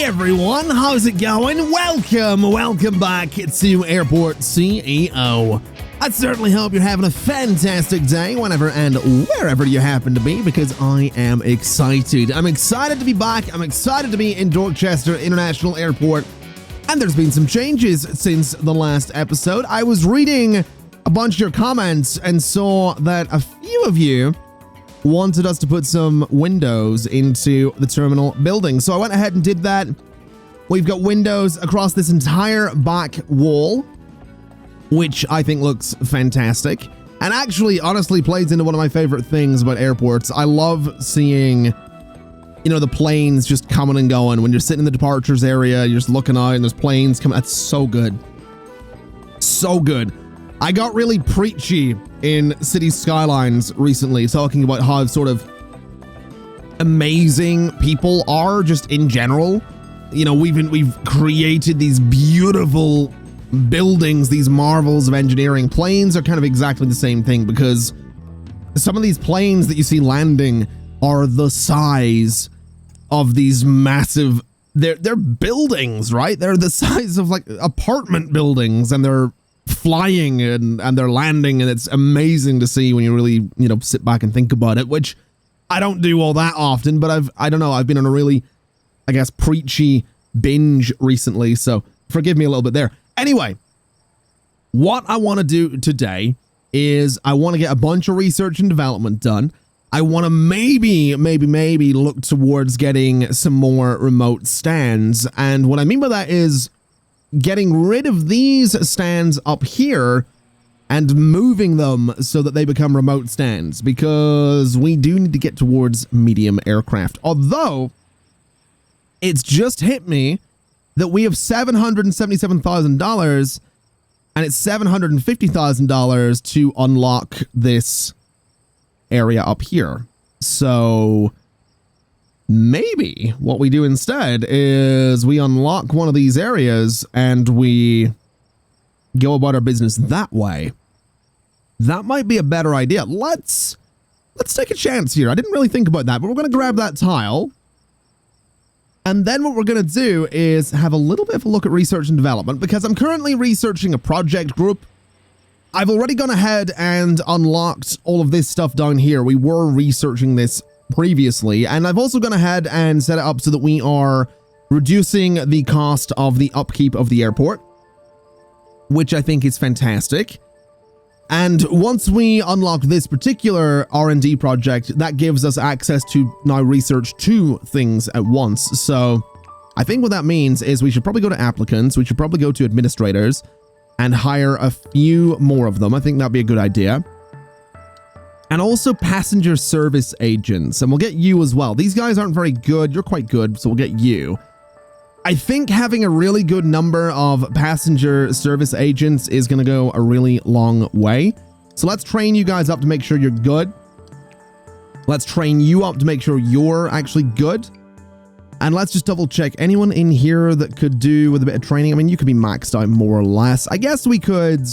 everyone, how's it going? Welcome back to Airport CEO. I certainly hope you're having a fantastic day whenever and wherever you happen to be, because I am excited. I'm excited to be back. I'm excited to be in Dorchester International Airport. And there's been some changes since the last episode. I was reading a bunch of your comments and saw that a few of you wanted us to put some windows into the terminal building. So I went ahead and did that. We've got windows across this entire back wall, which I think looks fantastic. And actually, honestly, plays into one of my favorite things about airports. I love seeing, you know, the planes just coming and going. When you're sitting in the departures area, you're just looking out and there's planes coming. That's so good. So good. I got really preachy in City Skylines recently, talking about how sort of amazing people are just in general. You know, we've created these beautiful buildings, these marvels of engineering. Planes are kind of exactly the same thing, because some of these planes that you see landing are the size of these massive, they're buildings, right? They're the size of like apartment buildings, and they're flying and they're landing, and it's amazing to see when you really, you know, sit back and think about it, which I don't do all that often, but I don't know, I've been on a really, I guess, preachy binge recently, so forgive me a little bit there. Anyway, what I want to do today is I want to get a bunch of research and development done. I want to maybe look towards getting some more remote stands, and what I mean by that is getting rid of these stands up here and moving them so that they become remote stands, because we do need to get towards medium aircraft. Although, it's just hit me that we have $777,000 and it's $750,000 to unlock this area up here. So maybe what we do instead is we unlock one of these areas and we go about our business that way. That might be a better idea. Let's take a chance here. I didn't really think about that, but we're going to grab that tile. And then what we're going to do is have a little bit of a look at research and development, because I'm currently researching a project group. I've already gone ahead and unlocked all of this stuff down here. We were researching this previously, and I've also gone ahead and set it up so that we are reducing the cost of the upkeep of the airport, which I think is fantastic. And once we unlock this particular R&D project, that gives us access to now research 2 things at once. So I think what that means is we should probably go to applicants, we should probably go to administrators and hire a few more of them. I think that'd be a good idea. And also passenger service agents, and we'll get you as well. These guys aren't very good. You're quite good, so we'll get you. I think having a really good number of passenger service agents is going to go a really long way. So let's train you guys up to make sure you're good. Let's train you up to make sure you're actually good. And let's just double check. Anyone in here that could do with a bit of training? I mean, you could be maxed out more or less. I guess we could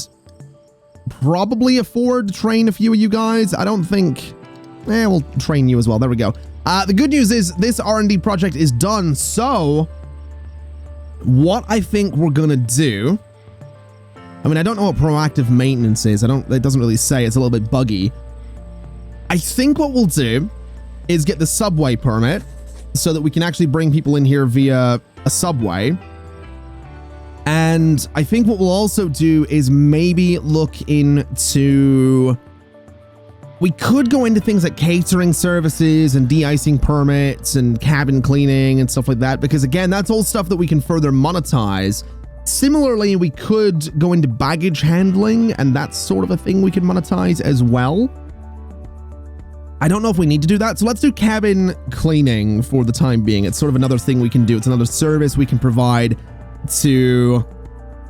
probably afford to train a few of you guys. I don't think... we'll train you as well. There we go. The good news is this R&D project is done, so what I think we're gonna do... I mean, I don't know what proactive maintenance is. It doesn't really say. It's a little bit buggy. I think what we'll do is get the subway permit so that we can actually bring people in here via a subway. And I think what we'll also do is maybe look into... We could go into things like catering services and de-icing permits and cabin cleaning and stuff like that, because again, that's all stuff that we can further monetize. Similarly, we could go into baggage handling, and that's sort of a thing we can monetize as well. I don't know if we need to do that, so let's do cabin cleaning for the time being. It's sort of another thing we can do. It's another service we can provide to,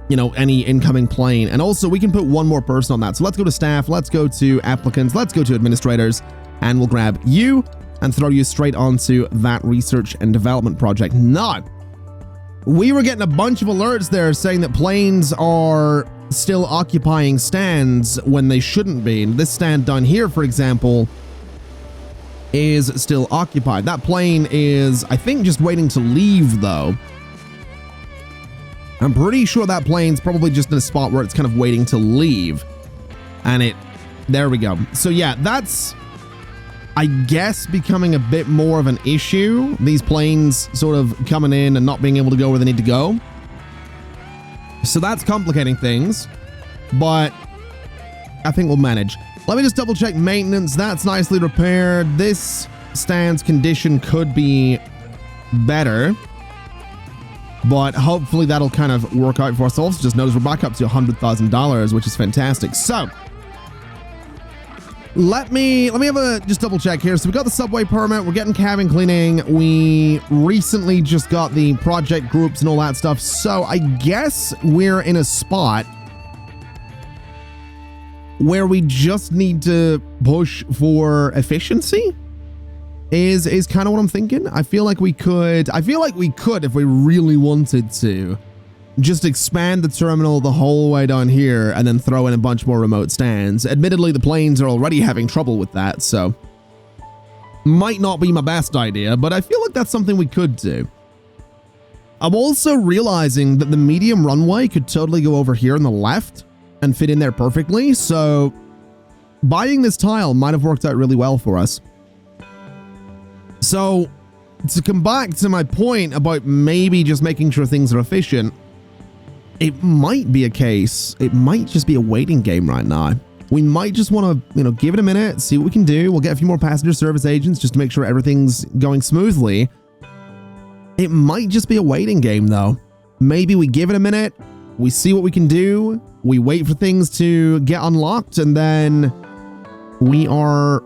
you know, any incoming plane. And also we can put one more person on that. So let's go to staff, let's go to applicants, let's go to administrators, and we'll grab you and throw you straight onto that research and development project. Now, we were getting a bunch of alerts there saying that planes are still occupying stands when they shouldn't be. And this stand down here, for example, is still occupied. That plane is, I think, just waiting to leave, though. I'm pretty sure that plane's probably just in a spot where it's kind of waiting to leave. And there we go. So yeah, that's, I guess, becoming a bit more of an issue. These planes sort of coming in and not being able to go where they need to go. So that's complicating things, but I think we'll manage. Let me just double check maintenance. That's nicely repaired. This stand's condition could be better, but hopefully that'll kind of work out for us. Also, just notice we're back up to $100,000, which is fantastic. So let me have a just double check here. So we got the subway permit. We're getting cabin cleaning. We recently just got the project groups and all that stuff. So I guess we're in a spot where we just need to push for efficiency is kind of what I'm thinking. I feel like we could if we really wanted to just expand the terminal the whole way down here and then throw in a bunch more remote stands. Admittedly, the planes are already having trouble with that, so might not be my best idea, but I feel like that's something we could do. I'm also realizing that the medium runway could totally go over here on the left and fit in there perfectly, so buying this tile might have worked out really well for us. So to come back to my point about maybe just making sure things are efficient, it might be a case, it might just be a waiting game right now. We might just want to, give it a minute, see what we can do. We'll get a few more passenger service agents just to make sure everything's going smoothly. It might just be a waiting game though. Maybe we give it a minute, we see what we can do, we wait for things to get unlocked, and then we are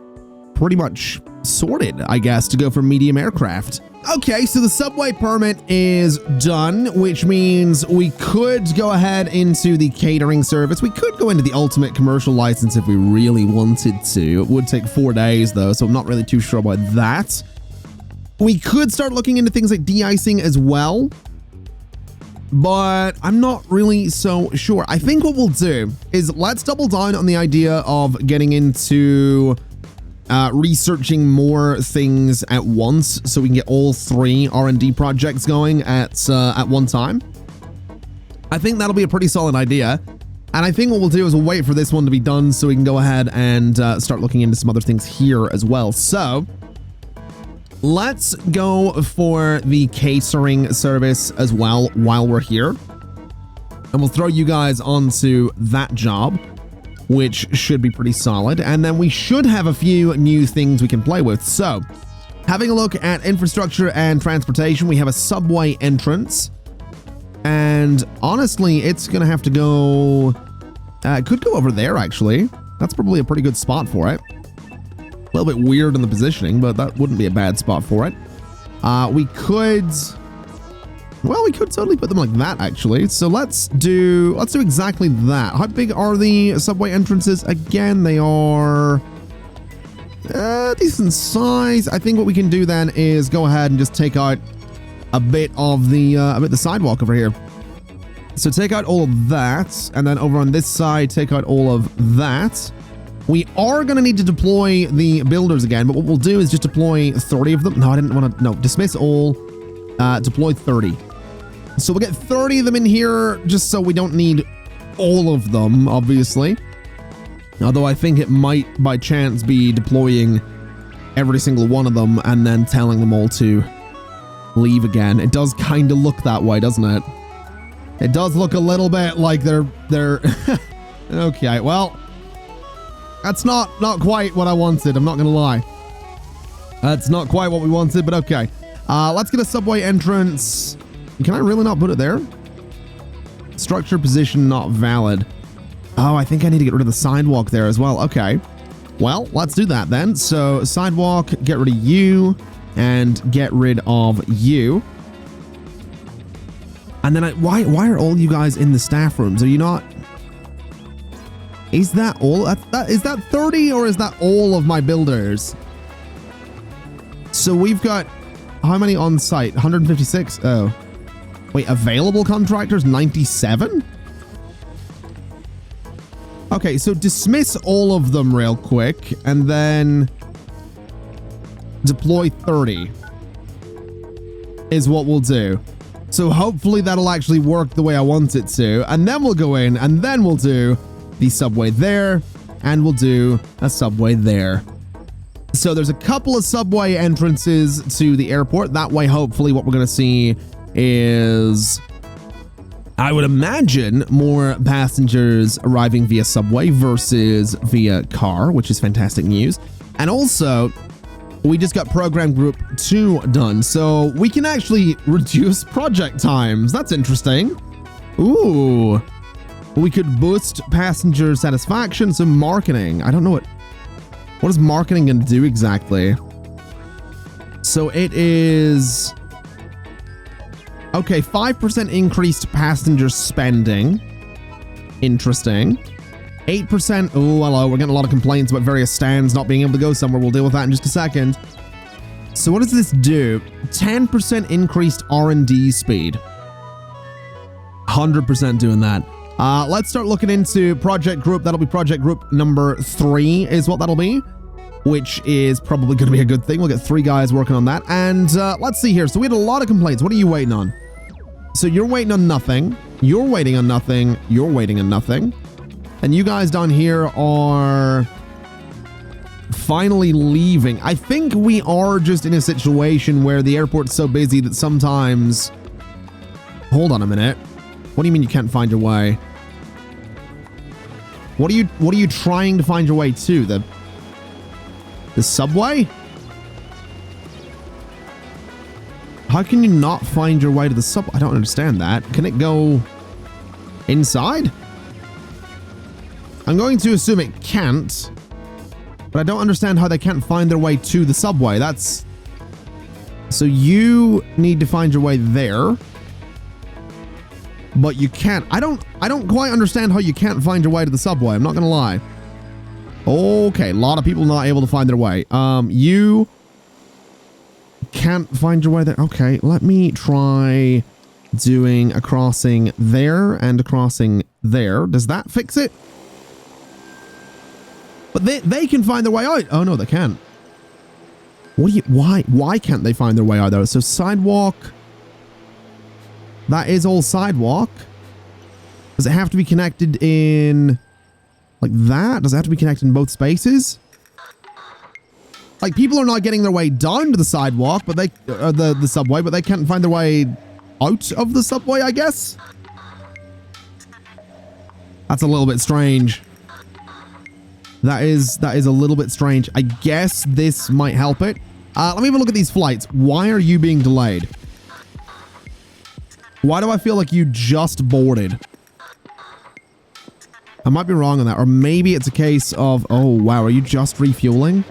pretty much sorted, I guess, to go for medium aircraft. Okay, so the subway permit is done, which means we could go ahead into the catering service. We could go into the ultimate commercial license if we really wanted to. It would take 4 days though, so I'm not really too sure about that. We could start looking into things like de-icing as well, but I'm not really so sure. I think what we'll do is let's double down on the idea of getting into researching more things at once so we can get all 3 R&D projects going at one time. I think that'll be a pretty solid idea. And I think what we'll do is we'll wait for this one to be done so we can go ahead and start looking into some other things here as well. So let's go for the catering service as well while we're here. And we'll throw you guys onto that job, which should be pretty solid. And then we should have a few new things we can play with. So having a look at infrastructure and transportation, we have a subway entrance. And honestly, it's going to have to go, it could go over there actually. That's probably a pretty good spot for it. A little bit weird in the positioning, but that wouldn't be a bad spot for it. We could totally put them like that actually. So let's do exactly that. How big are the subway entrances? Again, they are decent size. I think what we can do then is go ahead and just take out a bit of the sidewalk over here. So take out all of that, and then over on this side, take out all of that. We are going to need to deploy the builders again, but what we'll do is just deploy 30 of them. No, I didn't want to, no, dismiss all, deploy 30. So we'll get 30 of them in here just so we don't need all of them, obviously. Although I think it might, by chance, be deploying every single one of them and then telling them all to leave again. It does kind of look that way, doesn't it? It does look a little bit like they're okay, well, that's not quite what I wanted. I'm not going to lie. That's not quite what we wanted, but okay. Let's get a subway entrance. Can I really not put it there? Structure position not valid. Oh, I think I need to get rid of the sidewalk there as well. Okay. Well, let's do that then. So sidewalk, get rid of you, and get rid of you. And then why are all you guys in the staff rooms? Are you not? Is that all? Is that 30 or is that all of my builders? So we've got how many on site? 156. Oh. Wait, available contractors 97? Okay, so dismiss all of them real quick, and then deploy 30 is what we'll do. So hopefully that'll actually work the way I want it to. And then we'll go in and then we'll do the subway there and we'll do a subway there. So there's a couple of subway entrances to the airport. That way, hopefully what we're going to see is, I would imagine, more passengers arriving via subway versus via car, which is fantastic news. And also, we just got program group 2 done, so we can actually reduce project times. That's interesting. Ooh. We could boost passenger satisfaction, so marketing. I don't know what is marketing going to do exactly? So it is... Okay, 5% increased passenger spending. Interesting. 8%. Oh, hello. We're getting a lot of complaints about various stands not being able to go somewhere. We'll deal with that in just a second. So what does this do? 10% increased R&D speed. 100% doing that. Let's start looking into project group. That'll be project group number 3 is what that'll be, which is probably going to be a good thing. We'll get 3 guys working on that. And let's see here. So we had a lot of complaints. What are you waiting on? So you're waiting on nothing. You're waiting on nothing. You're waiting on nothing. And you guys down here are finally leaving. I think we are just in a situation where the airport's so busy that sometimes... Hold on a minute. What do you mean you can't find your way? What are you trying to find your way to? The subway? How can you not find your way to the subway? I don't understand that. Can it go inside? I'm going to assume it can't, but I don't understand how they can't find their way to the subway. That's... So you need to find your way there, but you can't. I don't quite understand how you can't find your way to the subway. I'm not gonna lie. Okay, a lot of people not able to find their way. You can't find your way there. Okay, let me try doing a crossing there and a crossing there. Does that fix it? But they can find their way out. Oh no, they can't. Why can't they find their way out though? So sidewalk. That is all sidewalk. Does it have to be connected in like that? Does it have to be connected in both spaces? Like people are not getting their way down to the sidewalk, but they the subway, but they can't find their way out of the subway, I guess. That's a little bit strange. That is a little bit strange. I guess this might help it. Let me have a look at these flights. Why are you being delayed? Why do I feel like you just boarded? I might be wrong on that. Or maybe it's a case of... Oh, wow. Are you just refueling?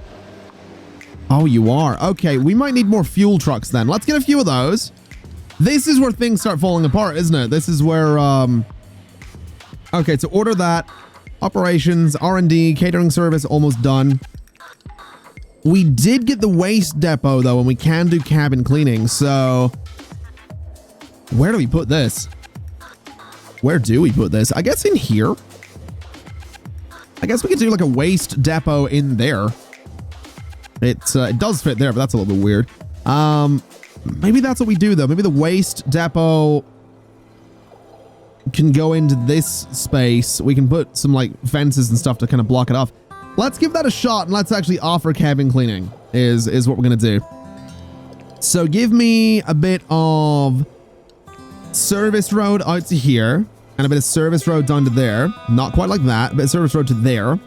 Oh, you are. Okay, we might need more fuel trucks then. Let's get a few of those. This is where things start falling apart, isn't it? This is where... Okay, so order that. Operations, R&D, catering service, almost done. We did get the waste depot, though, and we can do cabin cleaning, so... Where do we put this? Where do we put this? I guess in here. I guess we could do like a waste depot in there. It does fit there, but that's a little bit weird. Maybe that's what we do though. Maybe the waste depot can go into this space. We can put some like fences and stuff to kind of block it off. Let's give that a shot and let's actually offer cabin cleaning is what we're going to do. So give me a bit of service road out to here and a bit of service road down to there. Not quite like that, a bit of service road to there.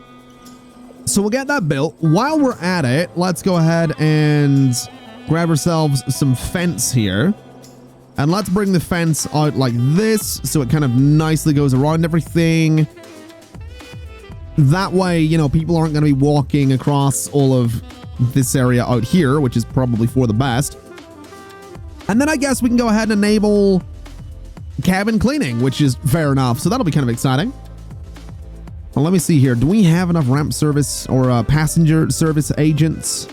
So we'll get that built. While we're at it, let's go ahead and grab ourselves some fence here. And let's bring the fence out like this so it kind of nicely goes around everything. That way, you know, people aren't going to be walking across all of this area out here, which is probably for the best. And then I guess we can go ahead and enable cabin cleaning, which is fair enough. So that'll be kind of exciting. Well, let me see here. Do we have enough ramp service or passenger service agents?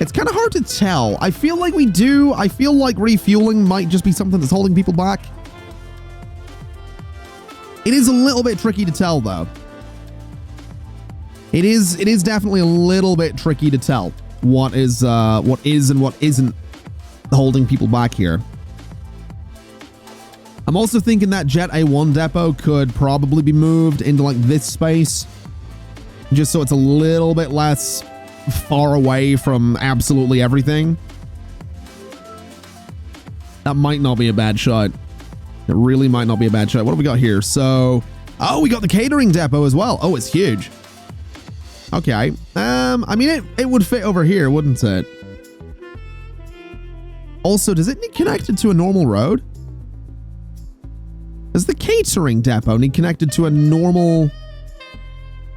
It's kind of hard to tell. I feel like we do. I feel like refueling might just be something that's holding people back. It is a little bit tricky to tell, though. It is definitely a little bit tricky to tell. what is and what isn't holding people back here. I'm also thinking that Jet A1 depot could probably be moved into like this space, just so it's a little bit less far away from absolutely everything. That might not be a bad shot. It really might not be a bad shot. What do we got here? So, oh, we got the catering depot as well. Oh, it's huge. Okay. I mean, it would fit over here, wouldn't it? Also, does it need connected to a normal road? Does the catering depot need connected to a normal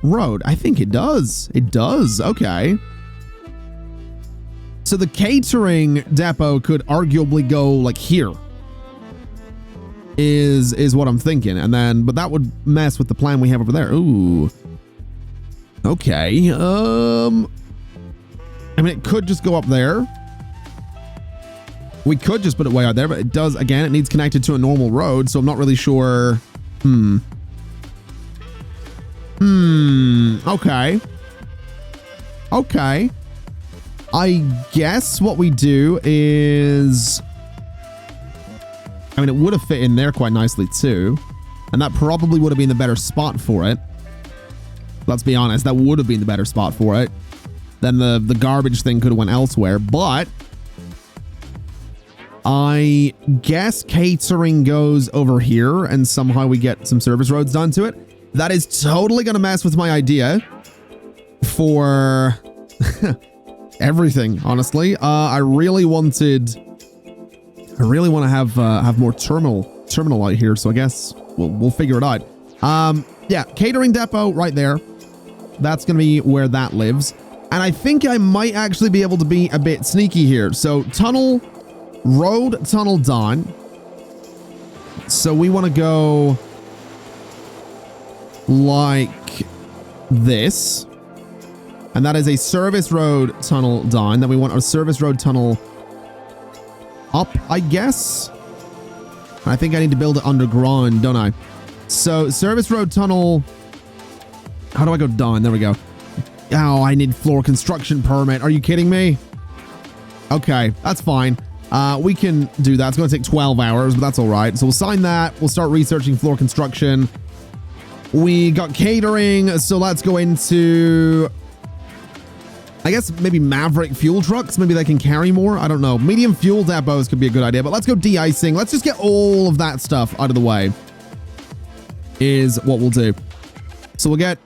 road? I think it does. It does. Okay. So the catering depot could arguably go like here. Is what I'm thinking. And then, but that would mess with the plan we have over there. Ooh. Okay. I mean, it could just go up there. We could just put it way out there, but it does, again, it needs connected to a normal road, so I'm not really sure. Okay. Okay. I guess what we do is, I mean, it would have fit in there quite nicely too, and that probably would have been the better spot for it. Let's be honest, that would have been the better spot for it. Then the garbage thing could have went elsewhere, but I guess catering goes over here and somehow we get some service roads done to it. That is totally going to mess with my idea for everything, honestly. I really want to have more terminal out here, so I guess we'll figure it out. Yeah, catering depot right there. That's going to be where that lives. And I think I might actually be able to be a bit sneaky here. So road tunnel done. So we want to go like this. And that is a service road tunnel done. Then we want a service road tunnel up, I guess. I think I need to build it underground, don't I? So service road tunnel. How do I go down? There we go. Oh, I need floor construction permit. Are you kidding me? Okay, that's fine. We can do that. It's going to take 12 hours, but that's all right. So we'll sign that. We'll start researching floor construction. We got catering, so let's go into, I guess, maybe Maverick fuel trucks. Maybe they can carry more. I don't know. Medium fuel depots could be a good idea, but let's go de-icing. Let's just get all of that stuff out of the way is what we'll do. So we'll get,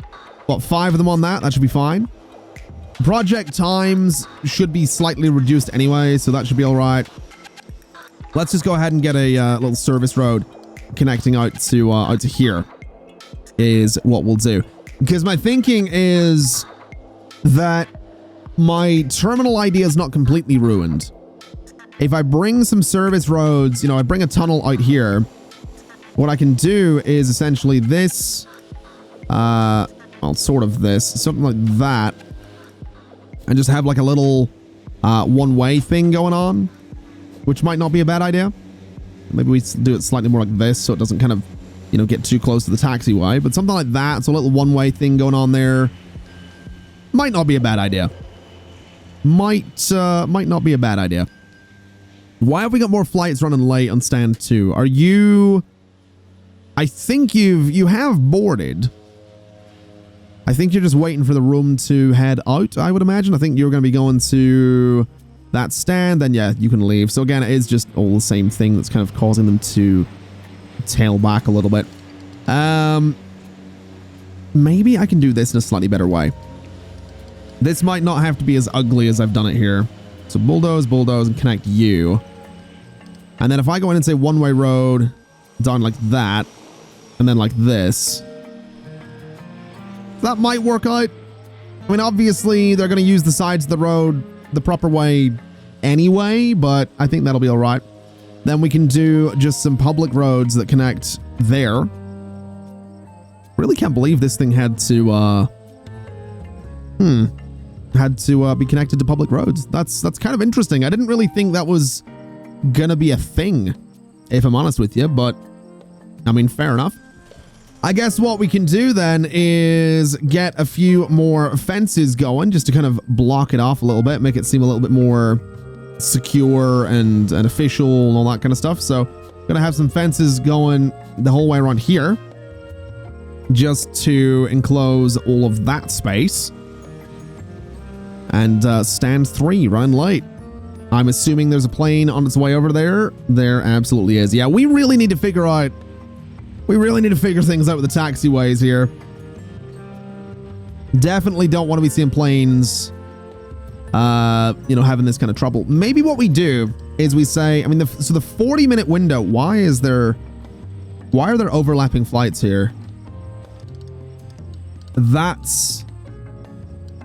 what, 5 of them on that. That should be fine. Project times should be slightly reduced anyway, so that should be all right. Let's just go ahead and get a little service road connecting out to here is what we'll do. Because my thinking is that my terminal idea is not completely ruined. If I bring some service roads, you know, I bring a tunnel out here, what I can do is essentially this, well, sort of this, something like that. And just have like a little one-way thing going on, which might not be a bad idea. Maybe we do it slightly more like this so it doesn't kind of, you know, get too close to the taxiway, but something like that. So a little one-way thing going on there might not be a bad idea. Might not be a bad idea. Why have we got more flights running late on stand 2? Are you, I think you have boarded. I think you're just waiting for the room to head out, I would imagine. I think you're going to be going to that stand, then yeah, you can leave. So again, it is just all the same thing that's kind of causing them to tail back a little bit. Maybe I can do this in a slightly better way. This might not have to be as ugly as I've done it here. So bulldoze, and connect you. And then if I go in and say one-way road, down like that, and then like this, that might work out. I mean, obviously, they're going to use the sides of the road the proper way anyway, but I think that'll be all right. Then we can do just some public roads that connect there. Really can't believe this thing had to, be connected to public roads. That's kind of interesting. I didn't really think that was going to be a thing, if I'm honest with you, but I mean, fair enough. I guess what we can do then is get a few more fences going just to kind of block it off a little bit, make it seem a little bit more secure and official and all that kind of stuff. So gonna have some fences going the whole way around here just to enclose all of that space. And stand 3 running late. I'm assuming there's a plane on its way over there. There absolutely is. Yeah, we really need to figure things out with the taxiways here. Definitely don't want to be seeing planes, having this kind of trouble. Maybe what we do is we say, I mean, so the 40-minute window, why are there overlapping flights here? That's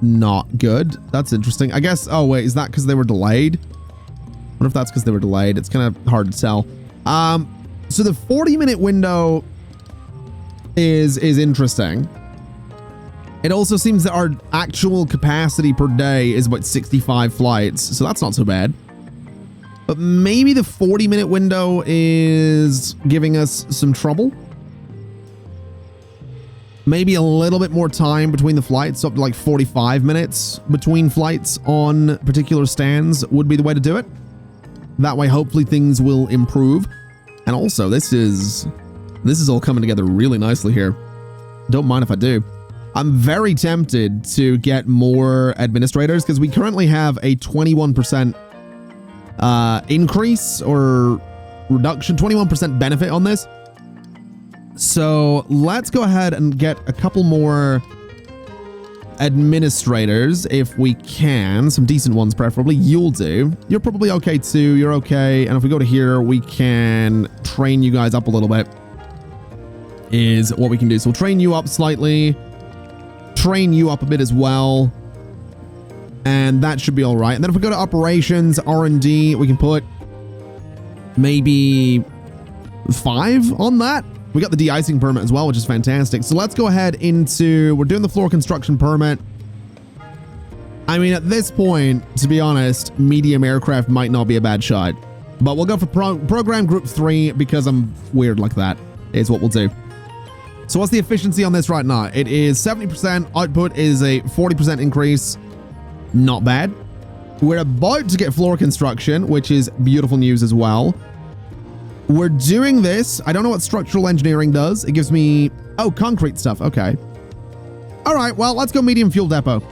not good. That's interesting. I guess, oh wait, is that because they were delayed? I wonder if that's because they were delayed. It's kind of hard to tell. So the 40-minute window is interesting. It also seems that our actual capacity per day is about 65 flights, so that's not so bad. But maybe the 40-minute window is giving us some trouble. Maybe a little bit more time between the flights, up to like 45 minutes between flights on particular stands would be the way to do it. That way, hopefully things will improve. And also, this is all coming together really nicely here. Don't mind if I do. I'm very tempted to get more administrators because we currently have a 21% increase or reduction, 21% benefit on this. So let's go ahead and get a couple more administrators if we can. Some decent ones, preferably. You'll do. You're probably okay too. You're okay. And if we go to here, we can train you guys up a little bit. Is what we can do. So we'll train you up slightly. Train you up a bit as well. And that should be all right. And then if we go to operations, R&D, we can put maybe 5 on that. We got the de-icing permit as well, which is fantastic. So let's go ahead into, we're doing the floor construction permit. I mean, at this point, to be honest, medium aircraft might not be a bad shot. But we'll go for program group 3 because I'm weird like that, is what we'll do. So what's the efficiency on this right now? It is 70%. Output is a 40% increase. Not bad. We're about to get floor construction, which is beautiful news as well. We're doing this. I don't know what structural engineering does. It gives me... Oh, concrete stuff. Okay. All right. Well, let's go medium fuel depot.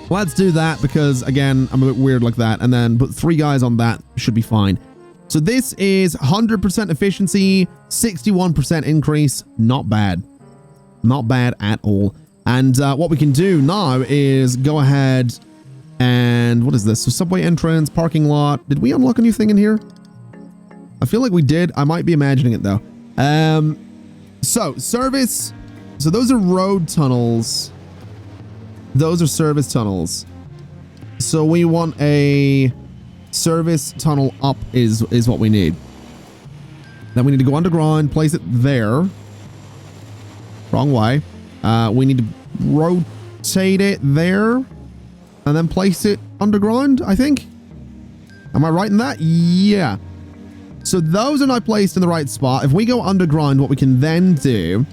Let's do that because, again, I'm a bit weird like that. And then put 3 guys on that. Should be fine. So this is 100% efficiency, 61% increase. Not bad. Not bad at all. And what we can do now is go ahead and... What is this? So subway entrance, parking lot. Did we unlock a new thing in here? I feel like we did. I might be imagining it though. So service. So those are road tunnels. Those are service tunnels. So we want a service tunnel up is what we need. Then we need to go underground, place it there. Wrong way. We need to rotate it there and then place it underground, I think. Am I right in that? Yeah. So those are now placed in the right spot. If we go underground, what we can then do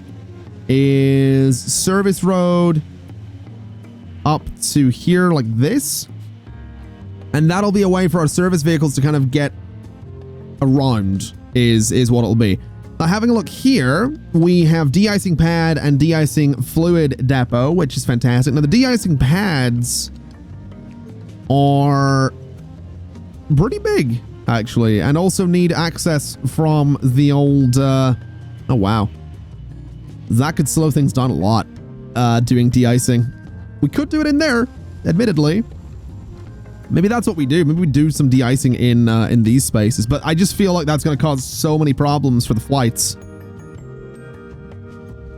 is service road up to here like this. And that'll be a way for our service vehicles to kind of get around is what it'll be. Now, having a look here, we have de-icing pad and de-icing fluid depot, which is fantastic. Now, the de-icing pads are pretty big, actually, and also need access from the old... oh, wow. That could slow things down a lot, doing de-icing. We could do it in there, admittedly. Maybe that's what we do. Maybe we do some de-icing in these spaces, but I just feel like that's going to cause so many problems for the flights.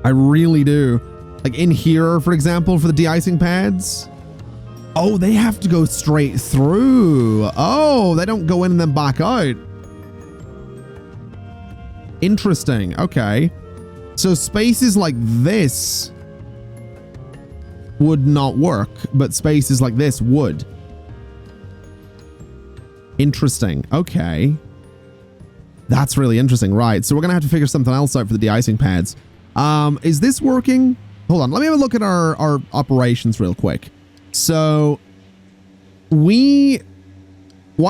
I really do. Like in here, for example, for the de-icing pads. Oh, they have to go straight through. Oh, they don't go in and then back out. Interesting. Okay. So spaces like this would not work, but spaces like this would. Interesting. Okay. That's really interesting. Right. So we're going to have to figure something else out for the de-icing pads. Is this working? Hold on. Let me have a look at our operations real quick. So why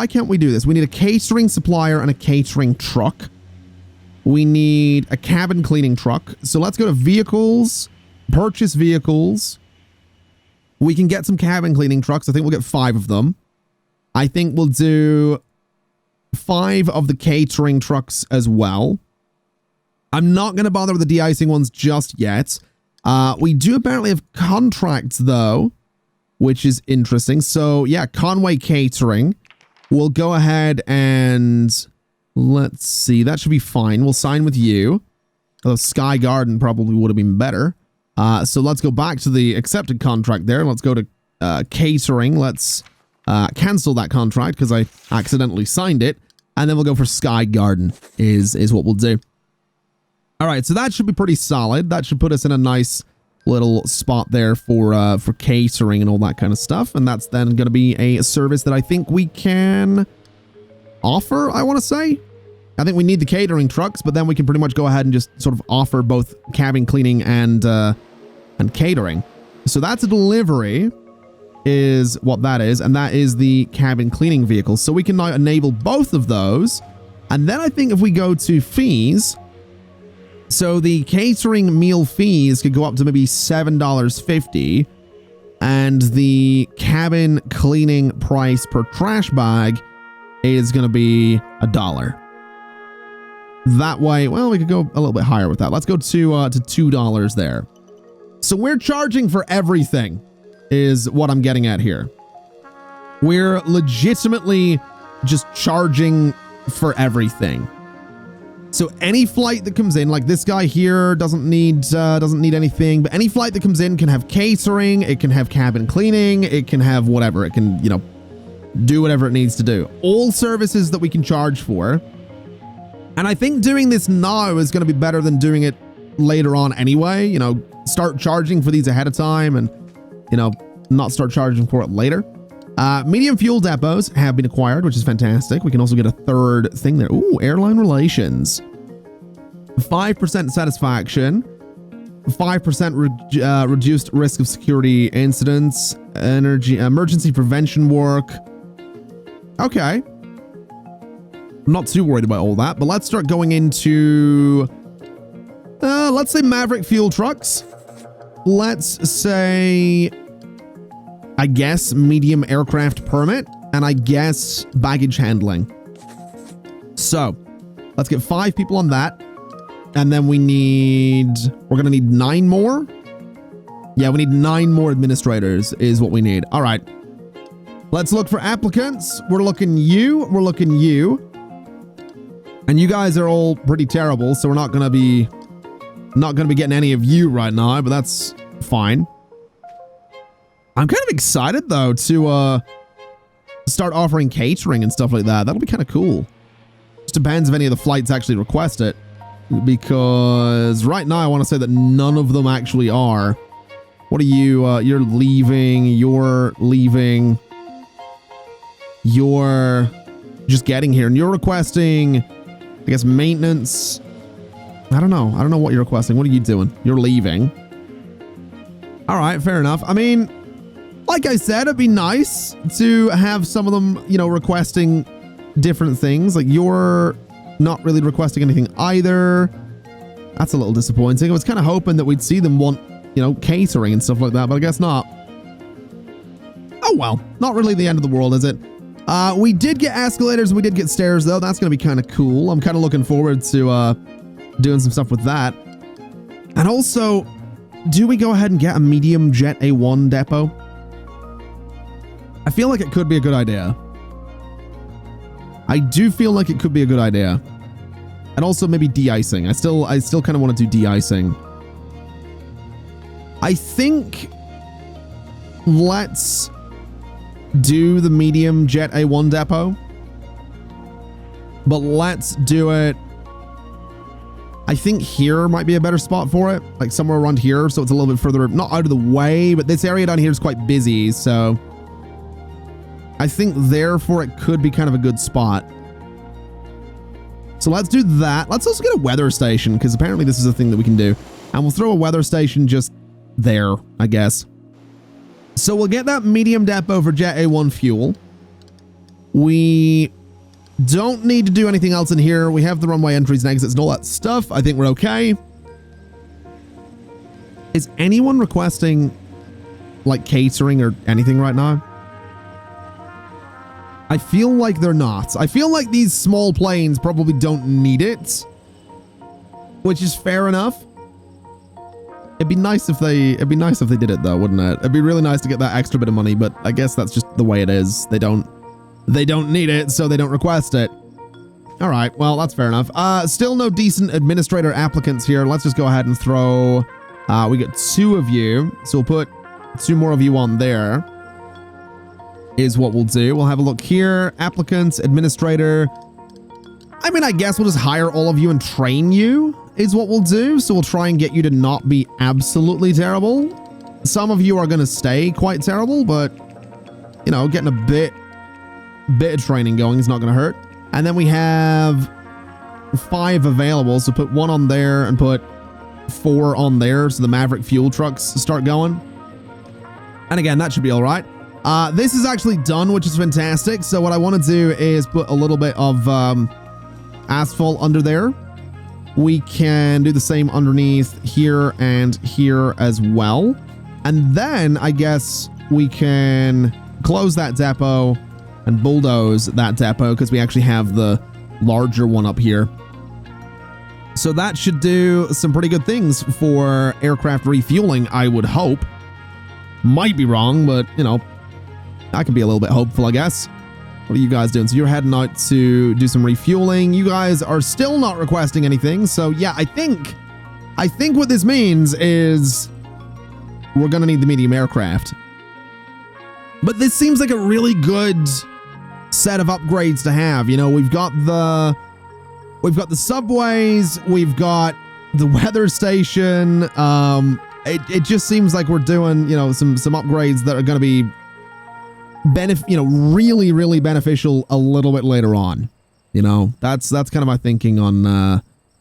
can't we do this? We need a catering supplier and a catering truck. We need a cabin cleaning truck. So let's go to vehicles, purchase vehicles. We can get some cabin cleaning trucks. I think we'll get 5 of them. I think we'll do 5 of the catering trucks as well. I'm not going to bother with the de-icing ones just yet. We do apparently have contracts though, which is interesting. So yeah, Conway Catering. We'll go ahead and let's see. That should be fine. We'll sign with you. Although Sky Garden probably would have been better. So let's go back to the accepted contract there. Let's go to catering. Let's cancel that contract because I accidentally signed it. And then we'll go for Sky Garden is what we'll do. All right, so that should be pretty solid. That should put us in a nice little spot there for catering and all that kind of stuff. And that's then going to be a service that I think we can offer, I want to say. I think we need the catering trucks, but then we can pretty much go ahead and just sort of offer both cabin cleaning and catering. So that's a delivery is what that is, and that is the cabin cleaning vehicle. So we can now enable both of those. And then I think if we go to fees, so the catering meal fees could go up to maybe $7.50, and the cabin cleaning price per trash bag is going to be $1. That way, well, we could go a little bit higher with that. Let's go to $2 there. So we're charging for everything is what I'm getting at here. We're legitimately just charging for everything. So any flight that comes in, like this guy here doesn't need anything, but any flight that comes in can have catering, it can have cabin cleaning, it can have whatever, it can, you know, do whatever it needs to do. All services that we can charge for. And I think doing this now is going to be better than doing it later on anyway. You know, start charging for these ahead of time and, you know, not start charging for it later. Medium fuel depots have been acquired, which is fantastic. We can also get a third thing there. Ooh, airline relations. 5% satisfaction. 5% reduced risk of security incidents. Emergency prevention work. Okay. I'm not too worried about all that, but let's start going into, let's say Maverick fuel trucks. Let's say, I guess, medium aircraft permit, and I guess baggage handling. So let's get 5 people on that. And then we're going to need 9 more. Yeah, we need 9 more administrators is what we need. All right. Let's look for applicants. We're looking you. We're looking you. And you guys are all pretty terrible, so we're not going to be getting any of you right now, but that's fine. I'm kind of excited though to start offering catering and stuff like that. That'll be kind of cool. Just depends if any of the flights actually request it, because right now I want to say that none of them actually are. What are you? You're leaving. You're leaving. You're just getting here, and you're requesting, I guess, maintenance. I don't know. I don't know what you're requesting. What are you doing? You're leaving. All right, fair enough. I mean, like I said, it'd be nice to have some of them, you know, requesting different things. Like you're not really requesting anything either. That's a little disappointing. I was kind of hoping that we'd see them want, you know, catering and stuff like that, but I guess not. Oh, well, not really the end of the world, is it? We did get escalators. We did get stairs, though. That's going to be kind of cool. I'm kind of looking forward to doing some stuff with that. And also, do we go ahead and get a medium jet A1 depot? I feel like it could be a good idea. I do feel like it could be a good idea. And also maybe de-icing. I still kind of want to do de-icing. I think let's do the medium jet A1 depot. But let's do it. I think here might be a better spot for it. Like somewhere around here. So it's a little bit further, not out of the way, but this area down here is quite busy. So I think therefore it could be kind of a good spot. So let's do that. Let's also get a weather station, because apparently this is a thing that we can do. And And we'll throw a weather station just there, I guess. So we'll get that medium depot for Jet A1 fuel. We don't need to do anything else in here. We have the runway entries and exits and all that stuff. I think we're okay. Is anyone requesting like catering or anything right now? I feel like they're not. I feel like these small planes probably don't need it, which is fair enough. It'd be nice if they did it though, wouldn't it? It'd be really nice to get that extra bit of money, but I guess that's just the way it is. They don't need it, so they don't request it. All right, well, that's fair enough. Still no decent administrator applicants here. Let's just go ahead and throw, we got 2 of you, so we'll put 2 more of you on there, is what we'll do. We'll have a look here. Applicants, administrator. I mean, I guess we'll just hire all of you and train you is what we'll do. So we'll try and get you to not be absolutely terrible. Some of you are going to stay quite terrible, but, you know, getting a bit of training going is not going to hurt. And then we have 5 available. So put 1 on there and put 4 on there. So the Maverick fuel trucks start going. And again, that should be all right. This is actually done, which is fantastic. So what I want to do is put a little bit of asphalt under there. We can do the same underneath here and here as well. And then I guess we can close that depot and bulldoze that depot because we actually have the larger one up here. So that should do some pretty good things for aircraft refueling, I would hope. Might be wrong, but, you know, I can be a little bit hopeful, I guess. What are you guys doing? So you're heading out to do some refueling. You guys are still not requesting anything. So yeah, I think what this means is we're going to need the medium aircraft. But this seems like a really good set of upgrades to have. You know, we've got the subways, we've got the weather station. It just seems like we're doing, you know, some upgrades that are going to be really beneficial a little bit later on. You know, that's kind of my thinking on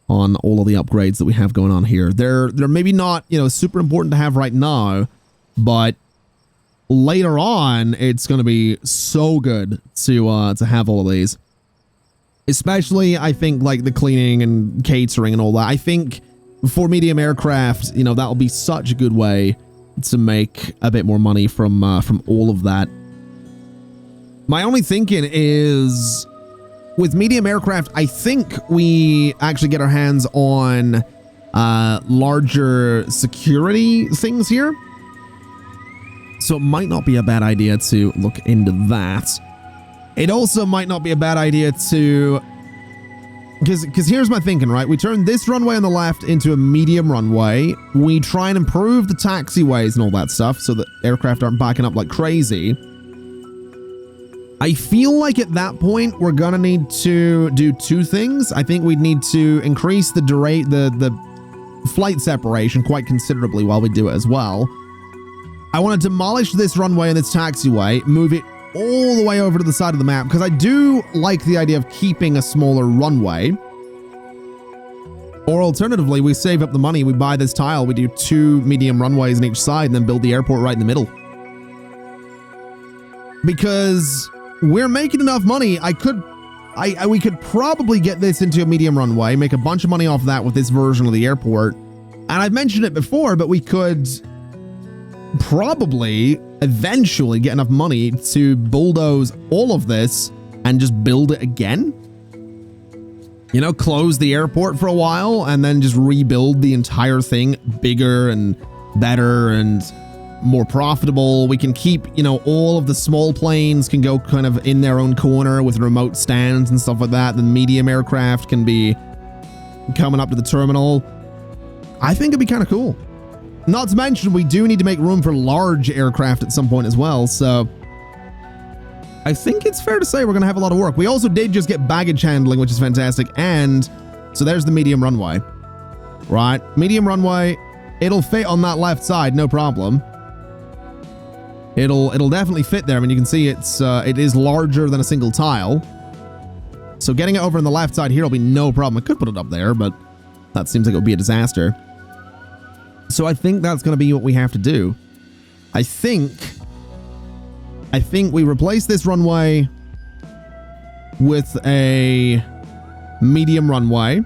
all of the upgrades that we have going on here. They're maybe not, you know, super important to have right now, but later on it's going to be so good to have all of these. Especially, I think, like the cleaning and catering and all that. I think for medium aircraft, you know, that'll be such a good way to make a bit more money from all of that. My only thinking is with medium aircraft, I think we actually get our hands on larger security things here. So it might not be a bad idea to look into that. It also might not be a bad idea to, because here's my thinking, right? We turn this runway on the left into a medium runway. We try and improve the taxiways and all that stuff so that aircraft aren't backing up like crazy. I feel like at that point, we're going to need to do 2 things. I think we'd need to increase the flight separation quite considerably while we do it as well. I want to demolish this runway and this taxiway, move it all the way over to the side of the map, because I do like the idea of keeping a smaller runway. Or alternatively, we save up the money, we buy this tile, we do 2 medium runways on each side, and then build the airport right in the middle. Because we're making enough money, we could probably get this into a medium runway, make a bunch of money off that with this version of the airport. And I've mentioned it before, but we could probably eventually get enough money to bulldoze all of this and just build it again. You know, close the airport for a while and then just rebuild the entire thing bigger and better and more profitable. We can keep, you know, all of the small planes can go kind of in their own corner with remote stands and stuff like that. The medium aircraft can be coming up to the terminal. I think it'd be kind of cool. Not to mention, we do need to make room for large aircraft at some point as well, so I think it's fair to say we're going to have a lot of work. We also did just get baggage handling, which is fantastic, and so there's the medium runway. Right, medium runway, it'll fit on that left side, no problem. It'll definitely fit there. I mean, you can see it is larger than a single tile. So getting it over on the left side here will be no problem. I could put it up there, but that seems like it would be a disaster. So I think that's going to be what we have to do. I think we replace this runway with a medium runway.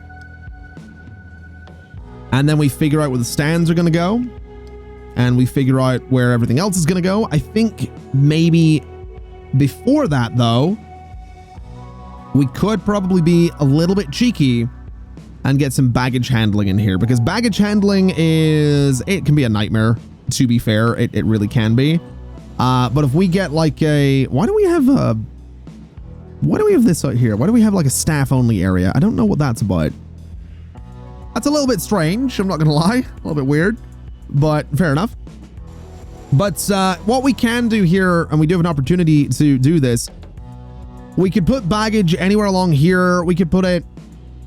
And then we figure out where the stands are going to go. And we figure out where everything else is going to go. I think maybe before that, though, we could probably be a little bit cheeky and get some baggage handling in here. Because baggage handling it can be a nightmare, to be fair. It really can be. But if we get like a... Why do we have this out here? Why do we have like a staff-only area? I don't know what that's about. That's a little bit strange, I'm not going to lie. A little bit weird, but fair enough. But what we can do here, and we do have an opportunity to do this, we could put baggage anywhere along here. We could put it...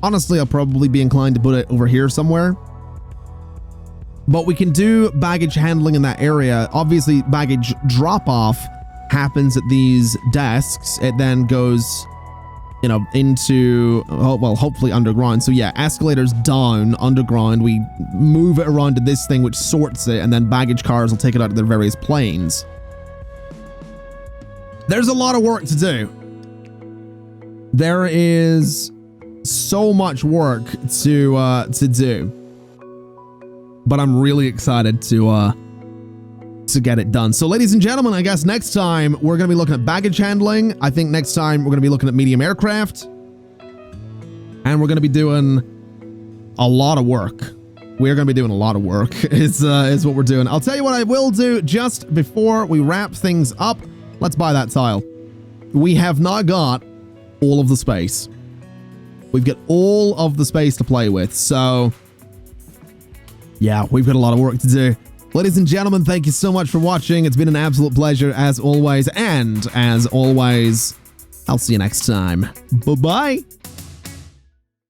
Honestly, I'll probably be inclined to put it over here somewhere. But we can do baggage handling in that area. Obviously, baggage drop-off happens at these desks. It then goes... you know, into, well, hopefully underground. So yeah, escalators down, underground. We move it around to this thing, which sorts it, and then baggage cars will take it out to their various planes. There's a lot of work to do. There is so much work to do. But I'm really excited to get it done. So ladies and gentlemen, I guess next time we're going to be looking at baggage handling. I think next time we're going to be looking at medium aircraft. And we're going to be doing a lot of work. We're going to be doing a lot of work is what we're doing. I'll tell you what I will do just before we wrap things up. Let's buy that tile. We have now got all of the space. We've got all of the space to play with. So yeah, we've got a lot of work to do. Ladies and gentlemen, thank you so much for watching. It's been an absolute pleasure as always. And as always, I'll see you next time. Bye-bye.